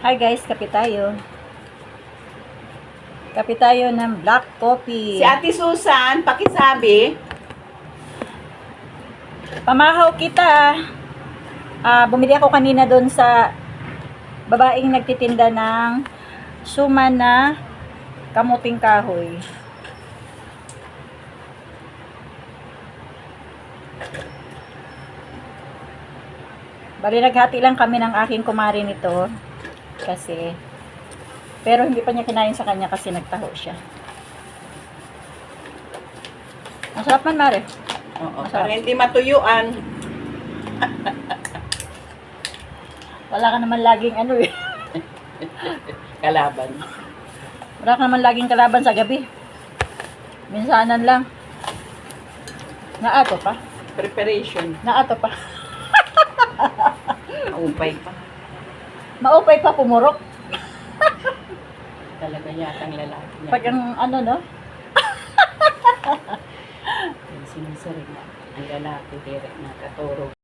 Hi guys, kape tayo. Kape tayo ng black coffee. Si Ate Susan, pakisabi. Pamahaw kita. Bumili ako kanina doon sa babaeng nagtitinda ng suman na kamuting kahoy. Bali, naghati lang kami ng aking kumari nito. Kasi, pero hindi pa niya kinain sa kanya kasi nagtaho siya. Masarap man, Mare. Oo, para hindi matuyuan. Wala ka naman laging ano eh. Kalaban. Wala ka naman laging kalaban sa gabi. Minsanan lang. Naato pa. Preparation. Naato pa. Maupay pa. Maupay pa pumurok. Talaga yatang lalaki niya. Pag ang ano, no? Sinusarin na. Ang lalaki, direct na katuro.